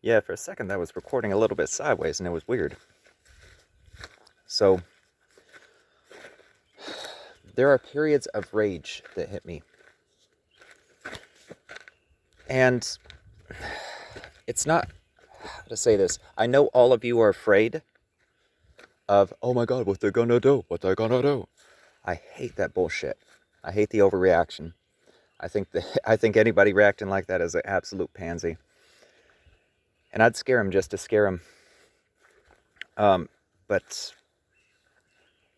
Yeah, for a second that was recording a little bit sideways and it was weird. So, there are periods of rage that hit me. And it's not, how to say this, I know all of you are afraid of, oh my god, what they're gonna do, what they're gonna do. I hate that bullshit. I hate the overreaction. I think anybody reacting like that is an absolute pansy. And I'd scare him just to scare him. But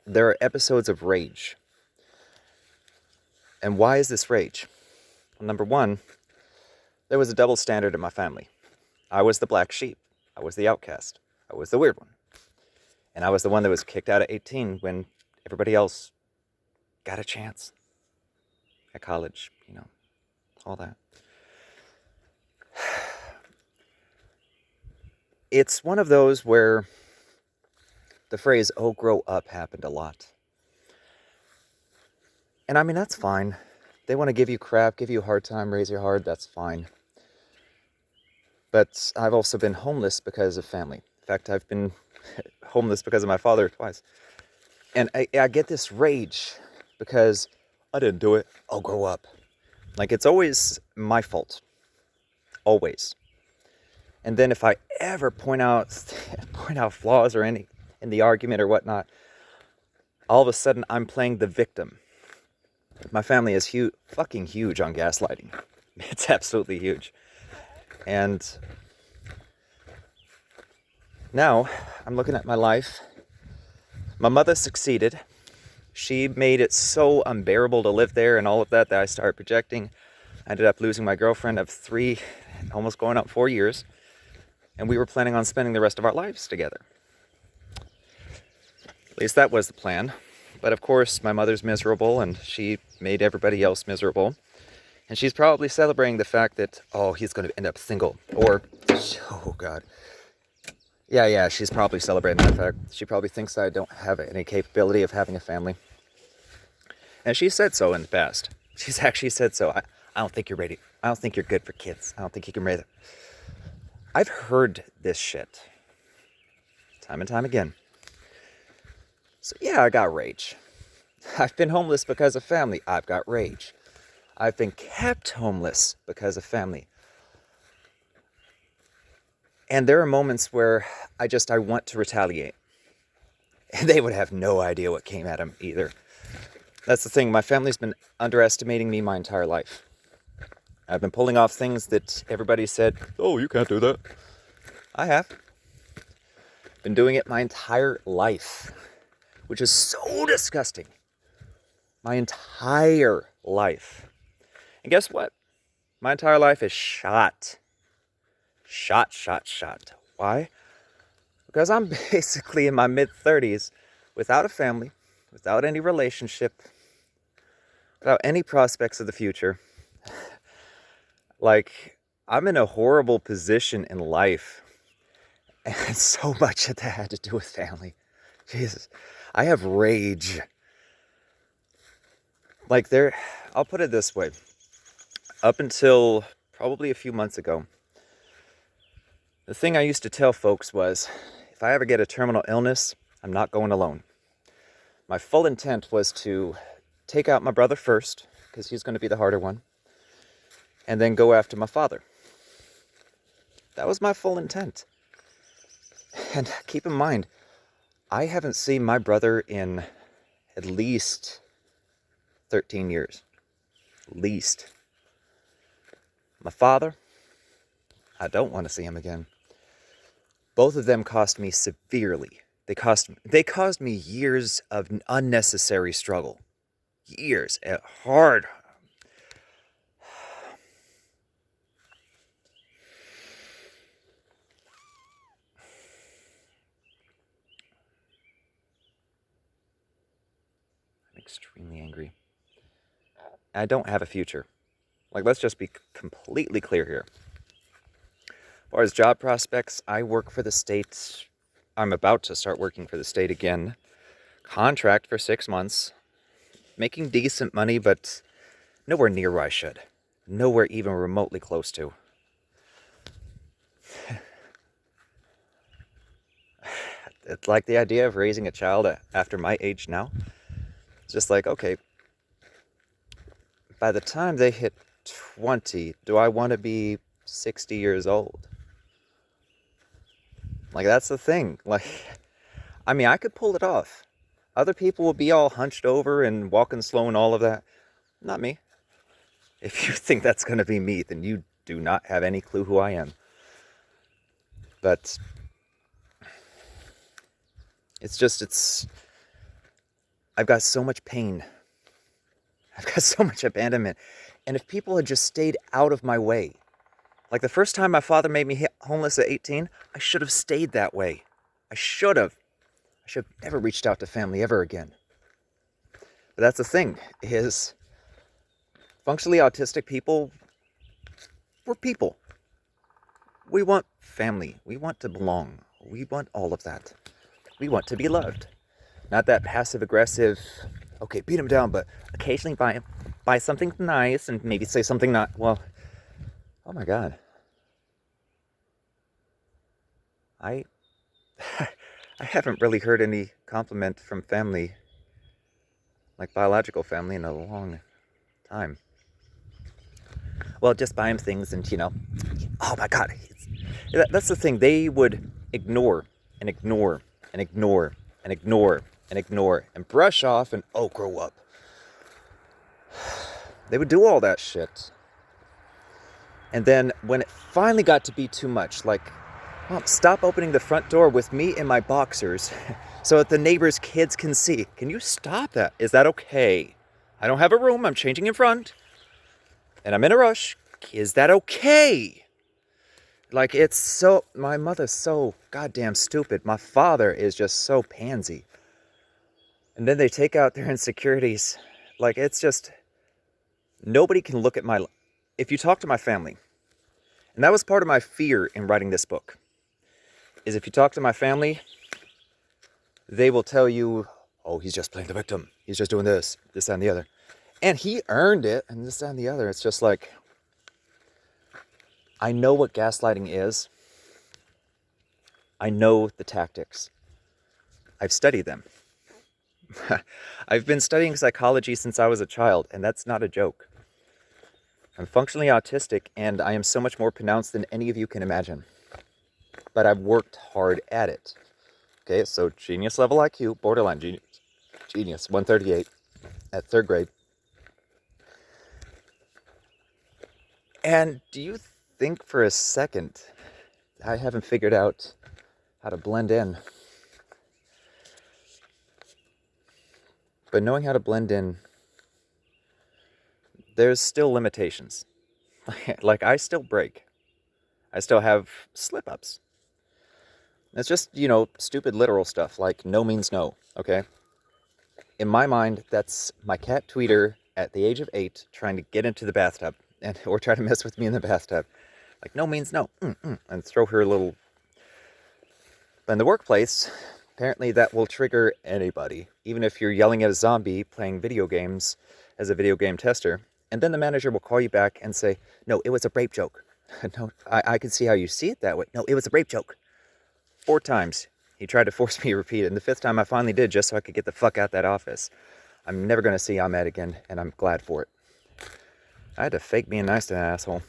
there are episodes of rage. And why is this rage? Well, number one, there was a double standard in my family. I was the black sheep. I was the outcast. I was the weird one. And I was the one that was kicked out at 18 when everybody else got a chance at college, all that. It's one of those where the phrase, oh, grow up, happened a lot. And I mean, that's fine. They want to give you crap, give you a hard time, raise your heart, that's fine. But I've also been homeless because of family. In fact, I've been homeless because of my father twice. And I get this rage because I didn't do it, I'll grow up. Like, it's always my fault. Always. And then if I ever point out flaws or any in the argument or whatnot, all of a sudden I'm playing the victim. My family is fucking huge on gaslighting. It's absolutely huge. And now I'm looking at my life. My mother succeeded. She made it so unbearable to live there and all of that I started projecting. I ended up losing my girlfriend of 3, almost going up 4 years. And we were planning on spending the rest of our lives together. At least that was the plan. But of course, my mother's miserable and she made everybody else miserable. And she's probably celebrating the fact that, oh, he's going to end up single. Or, oh God. Yeah, she's probably celebrating that fact. She probably thinks I don't have any capability of having a family. And she said so in the past. She's actually said so. I don't think you're ready. I don't think you're good for kids. I don't think you can raise it. I've heard this shit. Time and time again. So yeah, I got rage. I've been homeless because of family. I've got rage. I've been kept homeless because of family. And there are moments where I want to retaliate. And they would have no idea what came at them either. That's the thing. My family's been underestimating me my entire life. I've been pulling off things that everybody said, oh, you can't do that. I have. Been doing it my entire life, which is so disgusting. My entire life. And guess what? My entire life is shot. Shot. Why? Because I'm basically in my mid-30s without a family, without any relationship, without any prospects of the future. Like, I'm in a horrible position in life. And so much of that had to do with family. Jesus. I have rage. Like, I'll put it this way. Up until probably a few months ago, the thing I used to tell folks was, if I ever get a terminal illness, I'm not going alone. My full intent was to take out my brother first, because he's going to be the harder one, and then go after my father. That was my full intent. And keep in mind, I haven't seen my brother in at least 13 years. At least. My father, I don't want to see him again. Both of them cost me severely. They caused me years of unnecessary struggle. Years. Hard. I'm extremely angry. I don't have a future. Like, let's just be completely clear here. As far as job prospects, I work for the state. I'm about to start working for the state again. Contract for 6 months. Making decent money, but nowhere near where I should. Nowhere even remotely close to. It's like the idea of raising a child after my age now. It's just like, okay, by the time they hit 20, do I want to be 60 years old? Like, that's the thing. Like, I mean, I could pull it off. Other people will be all hunched over and walking slow and all of that. Not me. If you think that's going to be me, then you do not have any clue who I am. But I've got so much pain. I've got so much abandonment. And if people had just stayed out of my way, like the first time my father made me homeless at 18, I should have stayed that way. I should have never reached out to family ever again. But that's the thing, is functionally autistic people, we're people. We want family. We want to belong. We want all of that. We want to be loved. Not that passive-aggressive, okay, beat him down, but occasionally buy something nice and maybe say something not, well, oh my God. I haven't really heard any compliment from family, like biological family, in a long time. Well, just buy him things and, oh my God. That's the thing. They would ignore and ignore and ignore and ignore and ignore and brush off and, oh, grow up. They would do all that shit. And then when it finally got to be too much, like, well, stop opening the front door with me in my boxers so that the neighbor's kids can see. Can you stop that? Is that okay? I don't have a room. I'm changing in front. And I'm in a rush. Is that okay? Like, my mother's so goddamn stupid. My father is just so pansy. And then they take out their insecurities. Like, it's just, nobody can look at if you talk to my family, and that was part of my fear in writing this book, is if you talk to my family, they will tell you, oh, he's just playing the victim. He's just doing this, that, and the other. And he earned it, and this, that, and the other. It's just like, I know what gaslighting is. I know the tactics. I've studied them. I've been studying psychology since I was a child, and that's not a joke. I'm functionally autistic, and I am so much more pronounced than any of you can imagine. But I've worked hard at it. Okay, so genius level IQ, borderline genius, 138 at third grade. And do you think for a second I haven't figured out how to blend in? But knowing how to blend in, there's still limitations. Like, I still break. I still have slip-ups. It's just, stupid literal stuff, like no means no, okay? In my mind, that's my cat Tweeter at the age of 8 trying to get into the bathtub, or try to mess with me in the bathtub. Like, no means no, and throw her a little... But in the workplace, apparently that will trigger anybody, even if you're yelling at a zombie playing video games as a video game tester, and then the manager will call you back and say, no, it was a rape joke. No, I can see how you see it that way. No, it was a rape joke. 4 times he tried to force me to repeat it, and the 5th time I finally did, just so I could get the fuck out that office. I'm never going to see Ahmed again, and I'm glad for it. I had to fake being nice to that asshole.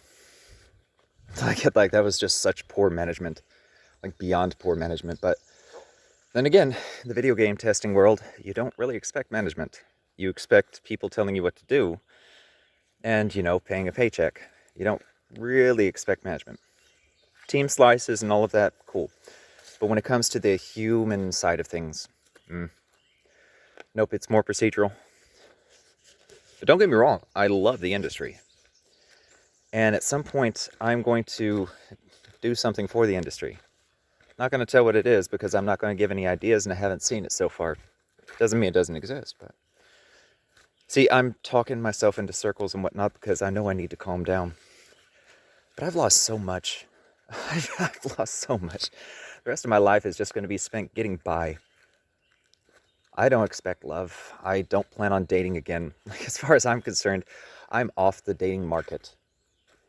Like that was just such poor management. Like, beyond poor management. But then again, in the video game testing world, you don't really expect management. You expect people telling you what to do and, paying a paycheck. You don't really expect management. Team slices and all of that, cool. But when it comes to the human side of things, nope, it's more procedural. But don't get me wrong, I love the industry. And at some point, I'm going to do something for the industry. Not going to tell what it is, because I'm not going to give any ideas, and I haven't seen it so far. Doesn't mean it doesn't exist, but... See, I'm talking myself into circles and whatnot because I know I need to calm down. But I've lost so much. I've lost so much. The rest of my life is just going to be spent getting by. I don't expect love. I don't plan on dating again. Like, as far as I'm concerned, I'm off the dating market.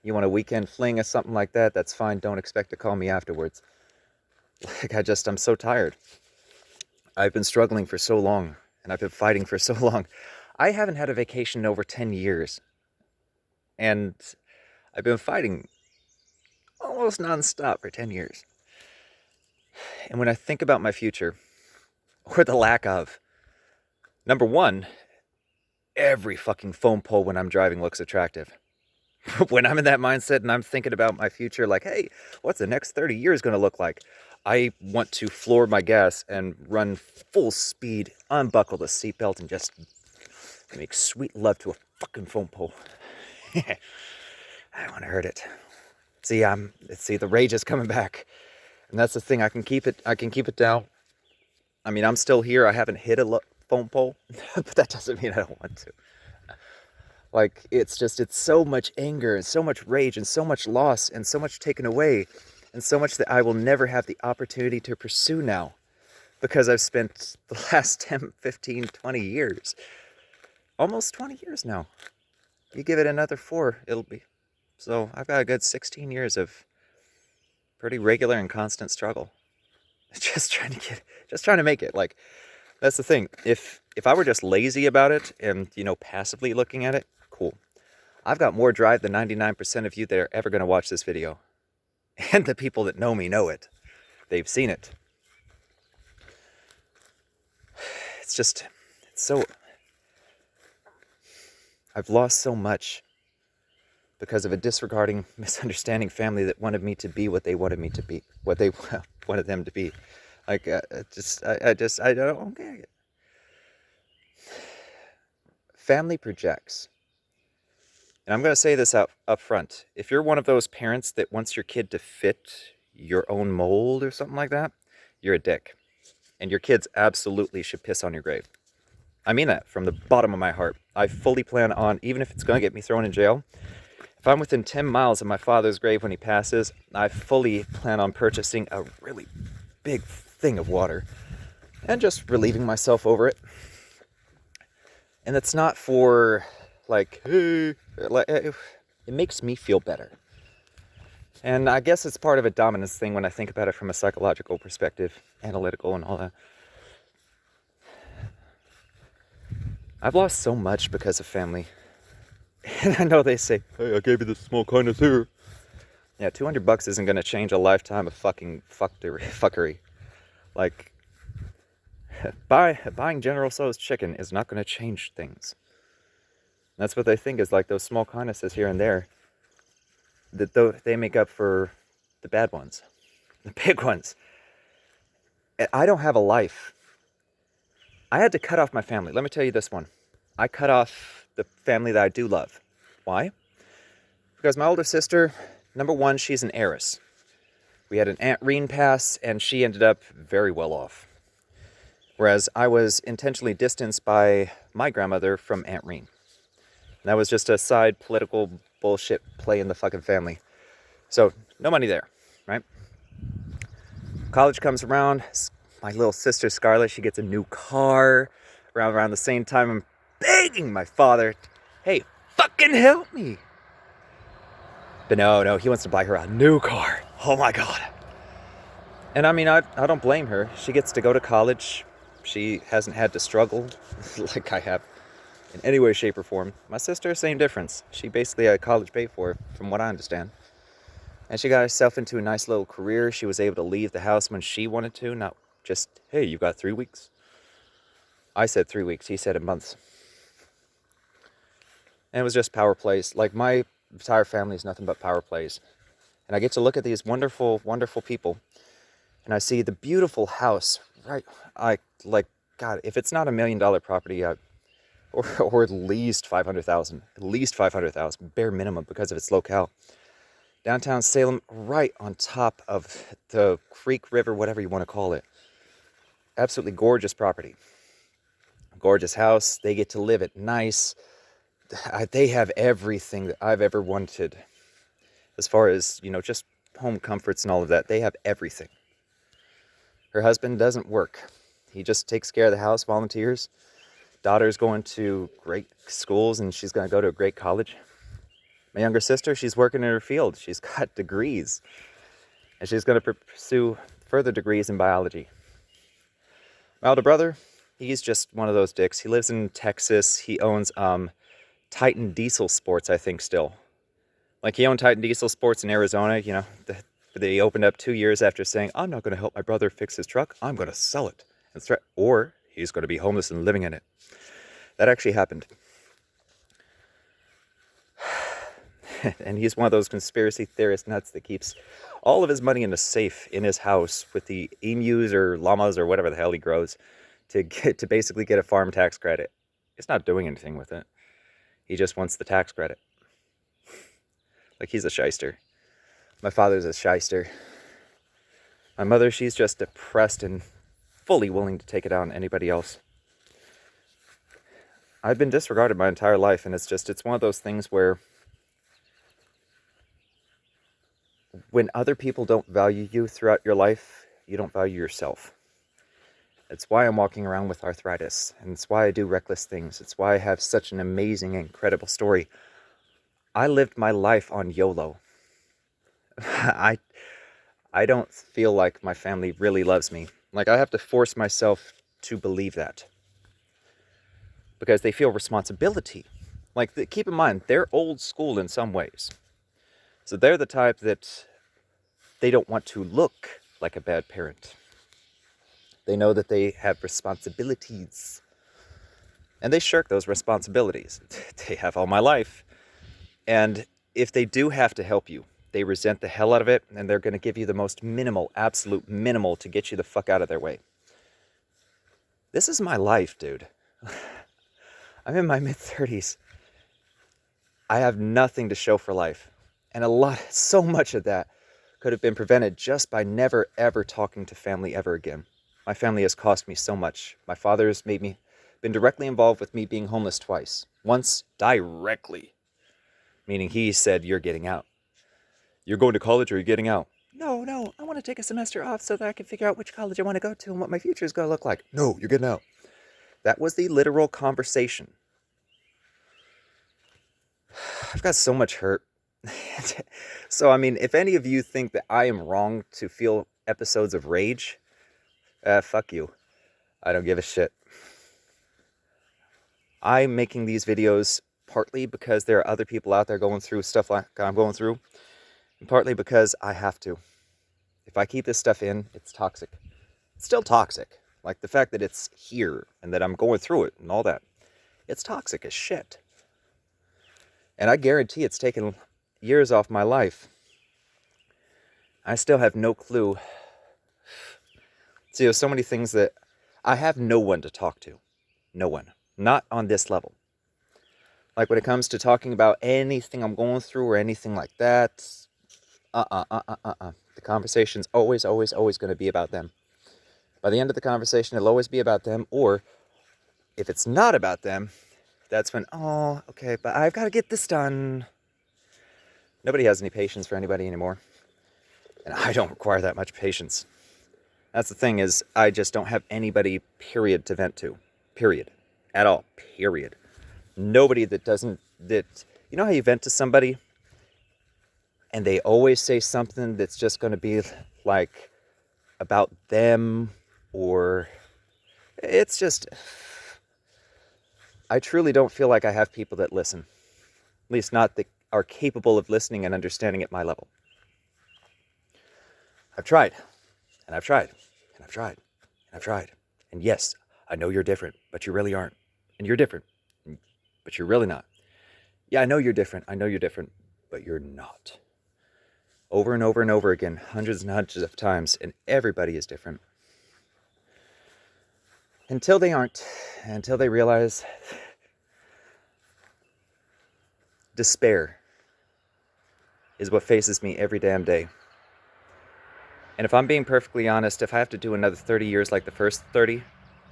You want a weekend fling or something like that, that's fine. Don't expect to call me afterwards. Like, I'm so tired. I've been struggling for so long, and I've been fighting for so long. I haven't had a vacation in over 10 years, and I've been fighting almost nonstop for 10 years. And when I think about my future, or the lack of, number one, every fucking phone pole when I'm driving looks attractive. When I'm in that mindset and I'm thinking about my future, like, hey, what's the next 30 years going to look like? I want to floor my gas and run full speed, unbuckle the seatbelt, and just make sweet love to a fucking phone pole. I don't want to hurt it. See, the rage is coming back, and that's the thing. I can keep it down. I mean, I'm still here. I haven't hit a phone pole, but that doesn't mean I don't want to. Like, it's so much anger and so much rage and so much loss and so much taken away and so much that I will never have the opportunity to pursue now because I've spent the last 10, 15, 20 years, almost 20 years now. You give it another 4, it'll be. So I've got a good 16 years of pretty regular and constant struggle. Just trying to make it. Like, that's the thing. If I were just lazy about it and, passively looking at it, cool. I've got more drive than 99% of you that are ever going to watch this video. And the people that know me know it. They've seen it. It's so... I've lost so much because of a disregarding, misunderstanding family that wanted me to be what they wanted me to be. What they wanted them to be. Like, I don't get it. Family projects. And I'm going to say this up front. If you're one of those parents that wants your kid to fit your own mold or something like that, you're a dick. And your kids absolutely should piss on your grave. I mean that from the bottom of my heart. I fully plan on, even if it's going to get me thrown in jail, if I'm within 10 miles of my father's grave when he passes, I fully plan on purchasing a really big thing of water and just relieving myself over it. And it's not for, like, hey, it makes me feel better. And I guess it's part of a dominance thing when I think about it from a psychological perspective, analytical and all that. I've lost so much because of family. And I know they say, hey, I gave you this small kindness here. Yeah, $200 isn't going to change a lifetime of fucking fuckery. Like, buying General Tso's chicken is not going to change things. That's what they think is like those small kindnesses here and there. That they make up for the bad ones. The big ones. I don't have a life. I had to cut off my family. Let me tell you this one. I cut off the family that I do love. Why? Because my older sister, number one, she's an heiress. We had an Aunt Reen pass, and she ended up very well off. Whereas I was intentionally distanced by my grandmother from Aunt Reen. And that was just a side political bullshit play in the fucking family. So, no money there, right? College comes around. My little sister, Scarlett, she gets a new car. Around the same time, I'm begging my father, hey, fucking help me. But no, he wants to buy her a new car. Oh my God. And I mean, I don't blame her. She gets to go to college. She hasn't had to struggle like I have in any way, shape, or form. My sister, same difference. She basically had college paid for, from what I understand. And she got herself into a nice little career. She was able to leave the house when she wanted to, not just, hey, you got 3 weeks. I said 3 weeks. He said a month. And it was just power plays. Like, my entire family is nothing but power plays. And I get to look at these wonderful, wonderful people. And I see the beautiful house, right? God, if it's not $1 million property, or at least 500,000, bare minimum because of its locale. Downtown Salem, right on top of the creek, river, whatever you want to call it. Absolutely gorgeous property. Gorgeous house. They get to live it nice. They have everything that I've ever wanted. As far as, just home comforts and all of that. They have everything. Her husband doesn't work. He just takes care of the house, volunteers. Daughter's going to great schools and she's going to go to a great college. My younger sister, she's working in her field. She's got degrees. And she's going to pursue further degrees in biology. My older brother, he's just one of those dicks. He lives in Texas. He owns Titan Diesel Sports, I think, still. Like, he owned Titan Diesel Sports in Arizona, they opened up 2 years after saying, I'm not going to help my brother fix his truck. I'm going to sell it. Or he's going to be homeless and living in it. That actually happened. And he's one of those conspiracy theorist nuts that keeps all of his money in a safe in his house with the emus or llamas or whatever the hell he grows to basically get a farm tax credit. He's not doing anything with it. He just wants the tax credit. Like, he's a shyster. My father's a shyster. My mother, she's just depressed and fully willing to take it out on anybody else. I've been disregarded my entire life, and it's one of those things where when other people don't value you throughout your life, you don't value yourself. It's why I'm walking around with arthritis, and it's why I do reckless things. It's why I have such an amazing, incredible story. I lived my life on YOLO. I don't feel like my family really loves me. Like, I have to force myself to believe that. Because they feel responsibility. Like, keep in mind, they're old school in some ways. So they're the type that they don't want to look like a bad parent. They know that they have responsibilities. And they shirk those responsibilities. They have all my life. And if they do have to help you, they resent the hell out of it, and they're going to give you the most minimal, absolute minimal to get you the fuck out of their way. This is my life, dude. I'm in my mid-30s. I have nothing to show for life. And so much of that could have been prevented just by never, ever talking to family ever again. My family has cost me so much. My father has been directly involved with me being homeless twice. Once, directly. Meaning he said, you're getting out. You're going to college or you're getting out? No, I want to take a semester off so that I can figure out which college I want to go to and what my future is going to look like. No, you're getting out. That was the literal conversation. I've got so much hurt. So, I mean, if any of you think that I am wrong to feel episodes of rage, fuck you. I don't give a shit. I'm making these videos partly because there are other people out there going through stuff like I'm going through, and partly because I have to. If I keep this stuff in, it's toxic. It's still toxic. Like, the fact that it's here and that I'm going through it and all that. It's toxic as shit. And I guarantee it's taken years off my life. I still have no clue. See, there's so many things that I have no one to talk to. No one. Not on this level. Like, when it comes to talking about anything I'm going through or anything like that, the conversation's always going to be about them. By the end of the conversation, it'll always be about them, or if it's not about them, that's when, oh, okay, but I've got to get this done. Nobody has any patience for anybody anymore. And I don't require that much patience. That's the thing, is I just don't have anybody, period, to vent to. Period. At all. Period. Nobody you know how you vent to somebody and they always say something that's just going to be like about them, or it's just, I truly don't feel like I have people that listen. At least not that are capable of listening and understanding at my level. I've tried, and I've tried, and I've tried, and I've tried. And yes, I know you're different, but you really aren't. And you're different, but you're really not. Yeah, I know you're different, but you're not. Over and over and over again, hundreds and hundreds of times, and everybody is different. Until they aren't, until they realize despair is what faces me every damn day. And if I'm being perfectly honest, if I have to do another 30 years like the first 30,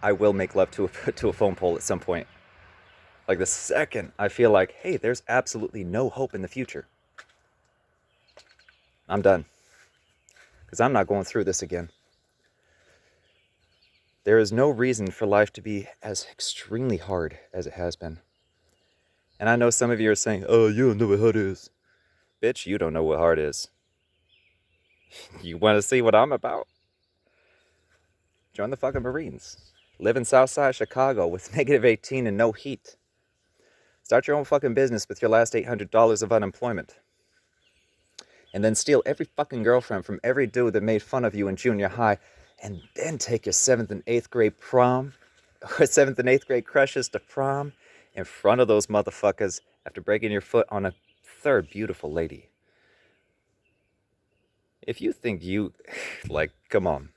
I will make love to a phone pole at some point. Like, the second I feel like, hey, there's absolutely no hope in the future, I'm done. Because I'm not going through this again. There is no reason for life to be as extremely hard as it has been. And I know some of you are saying, oh, you don't know what hard is. Bitch, you don't know what hard is. You want to see what I'm about? Join the fucking Marines. Live in Southside Chicago with -18 and no heat. Start your own fucking business with your last $800 of unemployment. And then steal every fucking girlfriend from every dude that made fun of you in junior high, and then take your 7th and 8th grade prom, or 7th and 8th grade crushes to prom in front of those motherfuckers after breaking your foot on a third beautiful lady. If you think you, like, come on.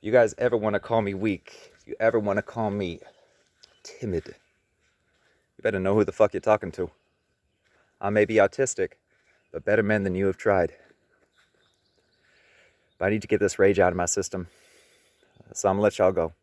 You guys ever want to call me weak, if you ever want to call me timid, you better know who the fuck you're talking to. I may be autistic, but better men than you have tried. But I need to get this rage out of my system, so I'm gonna let y'all go.